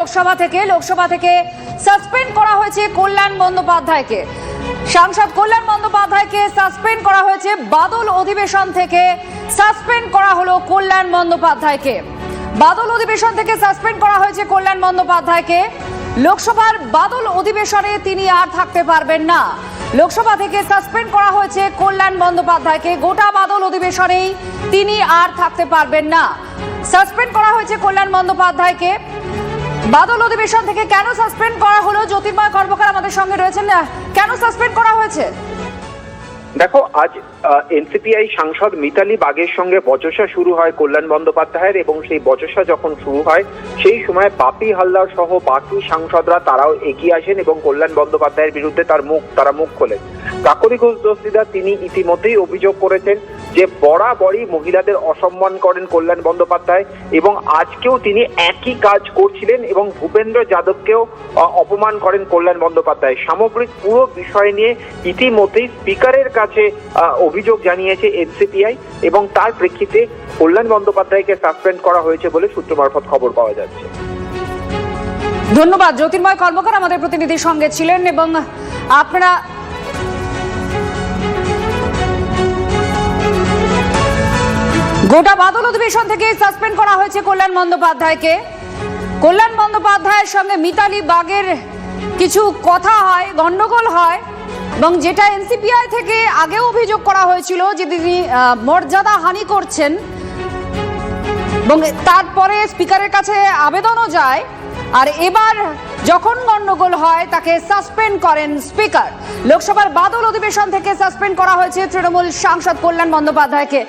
লোকসভা থেকে সাসপেন্ড করা হয়েছে কল্যাণ বন্দ্যোপাধ্যায়কে। সাংসদ কল্যাণ বন্দ্যোপাধ্যায়কে সাসপেন্ড করা হয়েছে। বাদল অধিবেশন থেকে সাসপেন্ড করা হলো কল্যাণ বন্দ্যোপাধ্যায়কে। বাদল অধিবেশন থেকে সাসপেন্ড করা হয়েছে কল্যাণ বন্দ্যোপাধ্যায়কে। লোকসভার বাদল অধিবেশনে তিনি আর থাকতে পারবেন না। লোকসভা থেকে সাসপেন্ড করা হয়েছে কল্যাণ বন্দ্যোপাধ্যায়কে। গোটা বাদল অধিবেশনেই তিনি আর থাকতে পারবেন না। সাসপেন্ড করা হয়েছে কল্যাণ বন্দ্যোপাধ্যায়কে। বাদল অধিবেশন থেকে কেন সাসপেন্ড করা হলো, জ্যোতির্ময় কর্মকার আমাদের সঙ্গে রয়েছেন। কেন সাসপেন্ড করা হয়েছে? দেখো, আজ এনসিপিআই সাংসদ মিতালি বাগের সঙ্গে বচসা শুরু হয় কল্যাণ বন্দ্যোপাধ্যায়ের, এবং সেই বচসা যখন শুরু হয় সেই সময় বাপি হালদার সহ বাকি সাংসদরা তারাও এগিয়ে আসেন এবং কল্যাণ বন্দ্যোপাধ্যায়ের বিরুদ্ধে তারা মুখ খোলেন। কাকলি ঘোষ দস্তিদার তিনি ইতিমধ্যেই অভিযোগ করেছেন যে বরাবরই মহিলাদের অসম্মান করেন কল্যাণ বন্দ্যোপাধ্যায়, এবং আজকেও তিনি একই কাজ করছিলেন এবং ভূপেন্দ্র যাদবকেও অপমান করেন কল্যাণ বন্দ্যোপাধ্যায়। সামগ্রিক পুরো বিষয় নিয়ে ইতিমধ্যেই স্পিকারের কাছে অভিযোগ জানিয়েছে এনসিপিআই, এবং তার প্রেক্ষিতে কল্যাণ বন্দ্যোপাধ্যায়কে সাসপেন্ড করা হয়েছে বলে সূত্র মারফত খবর পাওয়া যাচ্ছে। ধন্যবাদ। জ্যোতির্ময় কর্মকার আমাদের প্রতিনিধির সঙ্গে ছিলেন। এবং আপনারা গোটা বাদল অধিবেশন থেকে সাসপেন্ড করা হয়েছে কল্যাণ বন্দ্যোপাধ্যায়কে। কল্যাণ বন্দ্যোপাধ্যায়ের সঙ্গে মিতালি বাগের কিছু কথা হয়, গন্ডগোল হয়, এবং যেটা এনসিপিআই থেকে আগেও অভিযোগ করা হয়েছিল যে তিনি মর্যাদা হানি করছেন, এবং তারপরে স্পিকারের কাছে আবেদনও যায়। আর এবার যখন গন্ডগোল হয় তাকে সাসপেন্ড করেন স্পিকার। লোকসভার বাদল অধিবেশন থেকে সাসপেন্ড করা হয়েছে তৃণমূল সাংসদ কল্যাণ বন্দ্যোপাধ্যায়কে।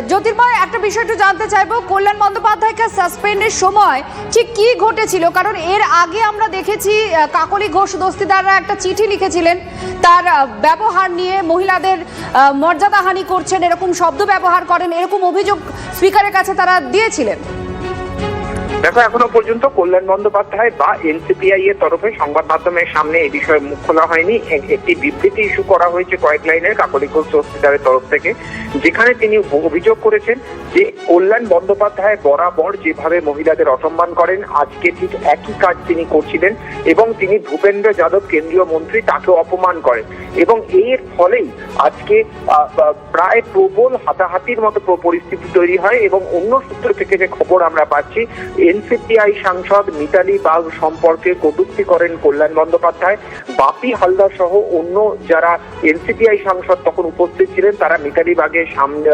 জ্যোতির্ময়, একটা বিষয় একটু জানতে চাইবো, কল্যাণ বন্দ্যোপাধ্যায়কে সাসপেন্ডের সময় ঠিক কি ঘটেছিল? কারণ এর আগে আমরা দেখেছি কাকলি ঘোষ দস্তিদাররা একটা চিঠি লিখেছিলেন তার ব্যবহার নিয়ে, মহিলাদের মর্যাদাহানি করছেন এরকম শব্দ ব্যবহার করেন, এরকম অভিযোগ স্পিকারের কাছে তারা দিয়েছিলেন। দেখো, এখনো পর্যন্ত কল্যাণ বন্দ্যোপাধ্যায় বা এনসিপিআই এর তরফে সংবাদ মাধ্যমের সামনে এই বিষয়ে মুখ খোলা হয়নি। একটি বিবৃতি ইস্যু করা হয়েছে কয়েক লাইনের কাকলি ঘোষ দস্তিদারের তরফ থেকে, যেখানে তিনি অভিযোগ করেছেন যে কল্যাণ বন্দ্যোপাধ্যায় বরাবর যেভাবে মহিলাদের অসম্মান করেন, আজকে ঠিক একই কাজ তিনি করছিলেন, এবং তিনি ভূপেন্দ্র যাদব কেন্দ্রীয় মন্ত্রী তাকে অপমান করেন, এবং এর ফলেই আজকে প্রায় প্রবল হাতাহাতির মতো পরিস্থিতি তৈরি হয়। এবং অন্য সূত্র থেকে যে খবর আমরা পাচ্ছি, এনসিপিআই সাংসদ মিতালি বাগ সম্পর্কে কটূক্তি করেন কল্যাণ বন্দ্যোপাধ্যায়। বাপি হালদার সহ অন্য যারা এনসিপিআই সাংসদ তখন উপস্থিত ছিলেন তারা মিতালি বাগের সামনে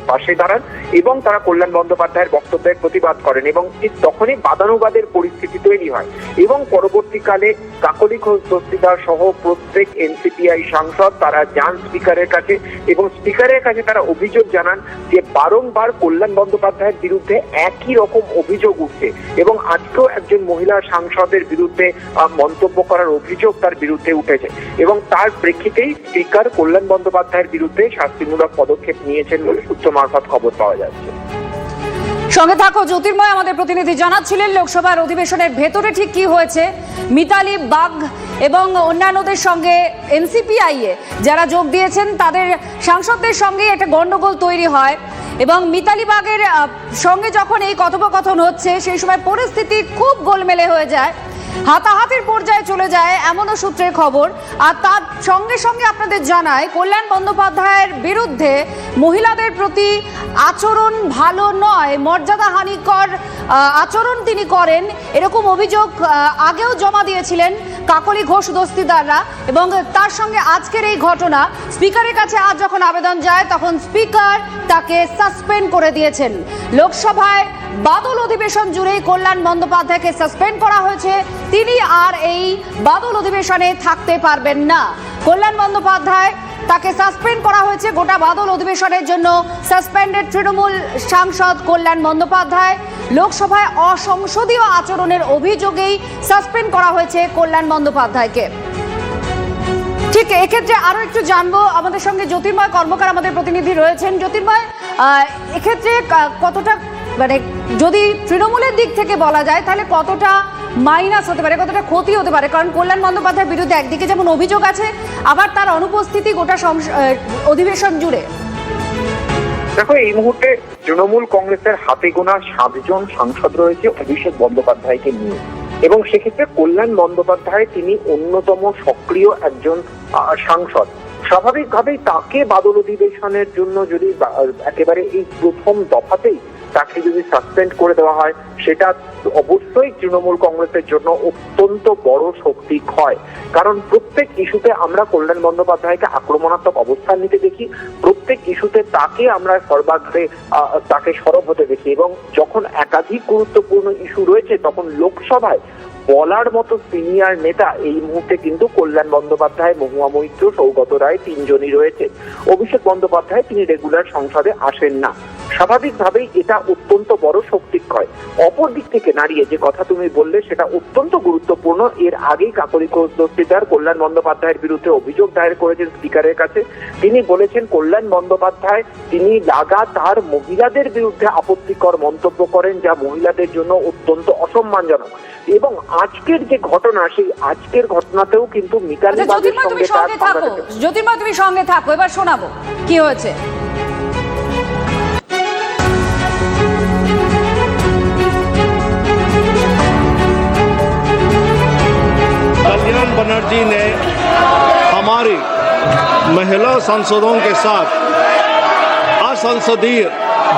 পাশে দাঁড়ান এবং তারা কল্যাণ বন্দ্যোপাধ্যায়ের বক্তব্যের প্রতিবাদ করেন, এবং ঠিক তখনই বাদানুবাদের পরিস্থিতি তৈরি হয়। এবং পরবর্তীকালে কাকলি ঘোষ দস্তিদার সহ প্রত্যেক এনসিপিআই সাংসদ তারা যান স্পিকারের কাছে, এবং স্পিকারের কাছে তারা অভিযোগ জানান যে বারংবার কল্যাণ বন্দ্যোপাধ্যায়ের বিরুদ্ধে একই রকম অভিযোগ উঠছে, এবং আজকেও একজন মহিলা সাংসদের বিরুদ্ধে মন্তব্য করার অভিযোগ তার বিরুদ্ধে উঠেছে, এবং তার প্রেক্ষিতেই স্পিকার কল্যাণ বন্দ্যোপাধ্যায়ের বিরুদ্ধে শাস্তিমূলক পদক্ষেপ নিয়েছেন বলে সূত্র মারফত খবর পাওয়া যাচ্ছে। সঙ্গে থাকো জ্যোতির্ময়, আমাদের প্রতিনিধি জানাচ্ছিলেন লোকসভার অধিবেশনের ভেতরে ঠিক কি হয়েছে। মিতালি বাগ এবং অন্যান্যদের সঙ্গে এনসিপিআই এ যারা যোগ দিয়েছেন তাদের সাংসদদের সঙ্গে একটা গন্ডগোল তৈরি হয়, এবং মিতালি বাগের সঙ্গে যখন এই কথোপকথন হচ্ছে সেই সময় পরিস্থিতি খুব গোলমেলে হয়ে যায়, হাতাহাতির পর্যায়ে চলে যায়, এমনও সূত্রের খবর। আর তার সঙ্গে সঙ্গে আপনাদের জানায় কল্যাণ বন্দ্যোপাধ্যায়ের বিরুদ্ধে মহিলাদের প্রতি আচরণ ভালো নয়, মর্যাদাহানিকর আচরণ তিনি করেন, এরকম অভিযোগ আগেও জমা দিয়েছিলেন কাকলি ঘোষ দস্তিদাররা। এবং তার সঙ্গে আজকের এই ঘটনা, স্পিকারের কাছে আজ যখন আবেদন যায় তখন স্পিকার তাকে সাসপেন্ড করে দিয়েছেন। লোকসভায় বাদল অধিবেশন জুড়েই কল্যাণ বন্দ্যোপাধ্যায়কে সাসপেন্ড করা হয়েছে। তিনি আর এই বাদল অধিবেশনে থাকতে পারবেন না। কল্যাণ বন্দ্যোপাধ্যায় তাকে সাসপেন্ড করা হয়েছে। গোটা বাদল অধিবেশনের জন্য সাসপেন্ডেড তৃণমূল সাংসদ কল্যাণ বন্দ্যোপাধ্যায়। লোকসভায় অসংসদীয় আচরণের অভিযোগেই সাসপেন্ড করা হয়েছে কল্যাণ বন্দ্যোপাধ্যায়কে। ঠিক এক্ষেত্রে আরো একটু জানবো, আমাদের সঙ্গে জ্যোতির্ময় কর্মকার আমাদের প্রতিনিধি রয়েছেন। জ্যোতির্ময়, এক্ষেত্রে কতটা, মানে যদি তৃণমূলের দিক থেকে বলা যায় তাহলে কতটা মাইনাস হতে পারে, কতটা ক্ষতি হতে পারে? কারণ কল্যাণ বন্দ্যোপাধ্যায়ের বিরুদ্ধে একদিকে যেমন অভিযোগ আছে, আবার তার অনুপস্থিতি গোটা অধিবেশন জুড়ে। দেখো, এই মুহূর্তে তৃণমূল কংগ্রেসের হাতে গোনা 7 জন সাংসদ রয়েছে অভিষেক বন্দ্যোপাধ্যায়কে নিয়ে, এবং সেক্ষেত্রে কল্যাণ বন্দ্যোপাধ্যায় তিনি অন্যতম সক্রিয় একজন সাংসদ। স্বাভাবিকভাবেই তাকে বাদল অধিবেশনের জন্য যদি একেবারে এই প্রথম দফাতেই তাকে যদি সাসপেন্ড করে দেওয়া হয়, সেটা অবশ্যই তৃণমূল কংগ্রেসের জন্য অত্যন্ত বড় শক্তি ক্ষয়। কারণ প্রত্যেক ইস্যুতে আমরা কল্যাণ বন্দ্যোপাধ্যায়কে আক্রমণাত্মক অবস্থান নিতে দেখি, প্রত্যেক ইস্যুতে তাকে আমরা সর্বাগ্রে তাকে সরব হতে দেখি, এবং যখন একাধিক গুরুত্বপূর্ণ ইস্যু রয়েছে তখন লোকসভায় বলার মতো সিনিয়র নেতা এই মুহূর্তে কিন্তু কল্যাণ বন্দ্যোপাধ্যায়, মহুয়া মৈত্র, সৌগত রায় তিনজনই রয়েছে। অভিষেক বন্দ্যোপাধ্যায় তিনি রেগুলার সংসদে আসেন না। স্বাভাবিকভাবেই এটা অত্যন্ত বড় শক্তিক্ষয়। অপর দিক থেকে দাঁড়িয়ে যে কথা তুমি বললে সেটা অত্যন্ত গুরুত্বপূর্ণ। এর আগেই কাকলি ঘোষ দস্তিদার কল্যাণ বন্দ্যোপাধ্যায়ের বিরুদ্ধে অভিযোগ দায়ের করেছেন স্পিকারের কাছে। তিনি বলেছেন কল্যাণ বন্দ্যোপাধ্যায় তিনি লাগাতার মহিলাদের বিরুদ্ধে আপত্তিকর মন্তব্য করেন, যা মহিলাদের জন্য অত্যন্ত অসম্মানজনক। এবং আজকের যে ঘটনা, সেই আজকের ঘটনাতেও কিন্তু মিতালি বাগের সঙ্গে জ্যোতির্ময় তুমি সঙ্গে থাকো, এবার শোনাবো কি হয়েছে। कल्याण बनर्जी ने हमारी महिला सांसदों के साथ असंसदीय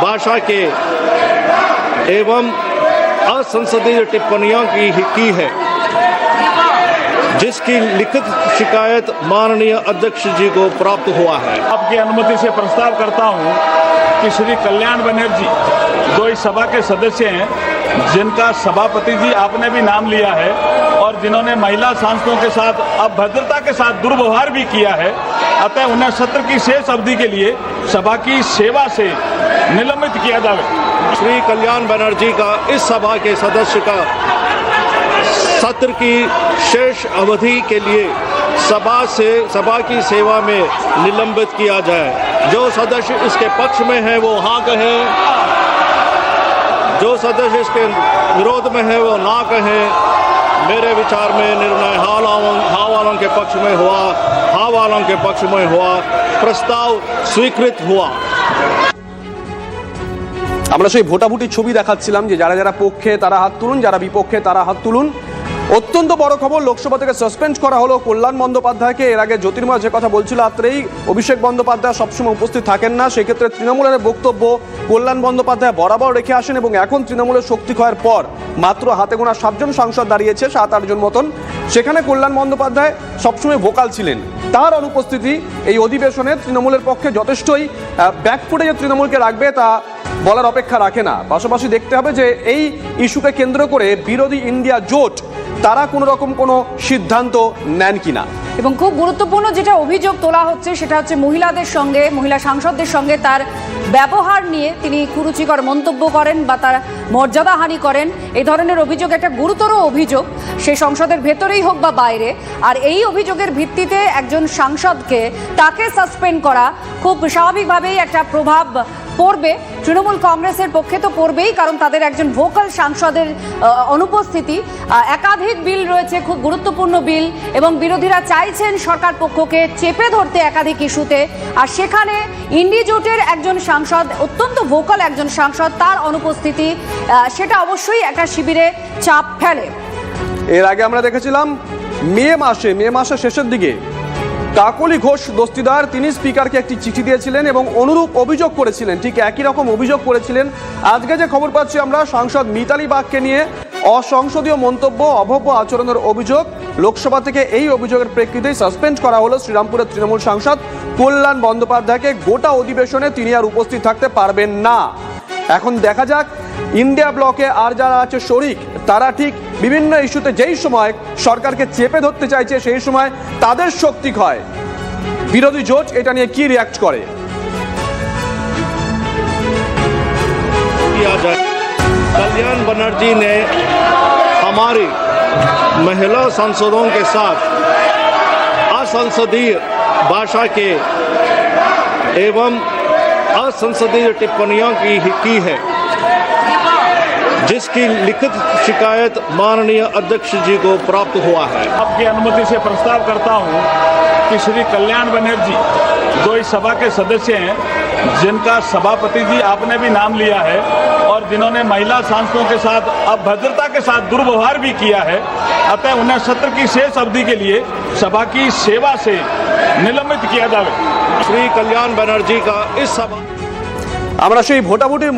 भाषा के एवं असंसदीय टिप्पणियों की है, जिसकी लिखित शिकायत माननीय अध्यक्ष जी को प्राप्त हुआ है। आपकी अनुमति से प्रस्ताव करता हूं कि श्री कल्याण बनर्जी जो इस सभा के सदस्य हैं, जिनका सभापति जी आपने भी नाम लिया है और जिन्होंने महिला सांसदों के साथ अभद्रता के साथ दुर्व्यवहार भी किया है, अतः उन्हें सत्र की शेष अवधि के लिए सभा की सेवा से निलंबित किया जाए। श्री कल्याण बनर्जी का इस सभा के सदस्य का सत्र की शेष अवधि के लिए सभा की सेवा में निलंबित किया जाए। जो सदस्य इसके पक्ष में है वो हाँ कहें, जो सदस्य इसके विरोध में है वो ना कहें। मेरे विचार में निर्णय हाँ वालों के पक्ष में हुआ, हाँ वालों के पक्ष में हुआ, प्रस्ताव स्वीकृत हुआ। আমরা সেই ভোটাভুটির ছবি দেখাচ্ছিলাম যে যারা যারা পক্ষে তারা হাত তুলুন, যারা বিপক্ষে তারা হাত তুলুন। অত্যন্ত বড় খবর, লোকসভা থেকে সাসপেন্ড করা হলো কল্যাণ বন্দ্যোপাধ্যায়কে। এর আগে জ্যোতির্ময় যে কথা বলছিল, আত্রেই অভিষেক বন্দ্যোপাধ্যায় সবসময় উপস্থিত থাকেন না, সেক্ষেত্রে তৃণমূলের বক্তব্য কল্যাণ বন্দ্যোপাধ্যায় বরাবর রেখে আসেন। এবং এখন তৃণমূলের শক্তি ক্ষয়ের পর মাত্র হাতে গোনা 7 জন সাংসদ দাঁড়িয়েছে, 7-8 জন মতন, সেখানে কল্যাণ বন্দ্যোপাধ্যায় সবসময় ভোকাল ছিলেন। তার অনুপস্থিতি এই অধিবেশনে তৃণমূলের পক্ষে যথেষ্টই ব্যাকফুটে যে তৃণমূলকে রাখবে তা বলার অপেক্ষা রাখে না। পাশাপাশি দেখতে হবে যে এই ইস্যুকে কেন্দ্র করে বিরোধী ইন্ডিয়া জোট তারা কোনো রকম কোনো সিদ্ধান্ত নেন কিনা। এবং খুব গুরুত্বপূর্ণ যেটা অভিযোগ তোলা হচ্ছে সেটা হচ্ছে মহিলাদের সঙ্গে, মহিলা সাংসদদের সঙ্গে তার ব্যবহার নিয়ে তিনি কুরুচিকর মন্তব্য করেন বা তার মর্যাদাহানি করেন। এই ধরনের অভিযোগ একটা গুরুতর অভিযোগ, সে সংসদের ভেতরেই হোক বা বাইরে। আর এই অভিযোগের ভিত্তিতে একজন সাংসদকে তাকে সাসপেন্ড করা খুব স্বাভাবিকভাবেই একটা প্রভাব পড়বে তৃণমূল কংগ্রেসের পক্ষে, তো পড়বেই, কারণ তাদের একজন ভোকাল সাংসদের অনুপস্থিতি। একাধিক বিল রয়েছে, খুব গুরুত্বপূর্ণ বিল, এবং বিরোধীরা চাইছেন সরকার পক্ষকে চেপে ধরতে একাধিক ইস্যুতে। আর সেখানে ইন্ডি জোটের একজন সাংসদ, অত্যন্ত ভোকাল একজন সাংসদ, তার অনুপস্থিতি সেটা অবশ্যই একটা শিবিরে চাপ ফেলে। এর আগে আমরা দেখেছিলাম মে মাসের শেষের দিকে কাকলি ঘোষ দস্তিদার তিনি স্পিকারকে একটি চিঠি দিয়েছিলেন এবং অনুরূপ অভিযোগ করেছিলেন, ঠিক একই রকম অভিযোগ করেছিলেন। আজকে যে খবর পাচ্ছি আমরা, সাংসদ মিতালি বাগকে নিয়ে অসংসদীয় মন্তব্য, অভব্য আচরণের অভিযোগ, লোকসভা থেকে এই অভিযোগের প্রেক্ষিতেই সাসপেন্ড করা হলো শ্রীরামপুরের তৃণমূল সাংসদ কল্যাণ বন্দ্যোপাধ্যায়কে। গোটা অধিবেশনে তিনি আর উপস্থিত থাকতে পারবেন না। এখন দেখা যাক ইন্ডিয়া ব্লকে আর যারা আছে শরিক, তারা ঠিক বিভিন্ন ইস্যুতে যেই সময় সরকারকে চেপে ধরতে চাইছে সেই সময় তাদের শক্তি ক্ষয়, বিরোধী জোট এটা নিয়ে কি রিয়াক্ট করে। कल्याण बनर्जी ने हमारी महिला सांसदों के साथ असंसदीय भाषा के एवं असंसदीय टिप्पणियों की है, जिसकी लिखित शिकायत माननीय अध्यक्ष जी को प्राप्त हुआ है। आपकी अनुमति से प्रस्ताव करता हूं कि श्री कल्याण बनर्जी जो इस सभा के सदस्य हैं, जिनका सभापति जी आपने भी नाम लिया है और और जिन्होंने महिला सांसदों के साथ अभद्रता के साथ दुर्व्यवहार भी किया है, अतः उन्हें सत्र की शेष अवधि के लिए सभा की सेवा से निलंबित किया जाए। श्री कल्याण बनर्जी का इस सभा আমরা সেই ভোটাভুটির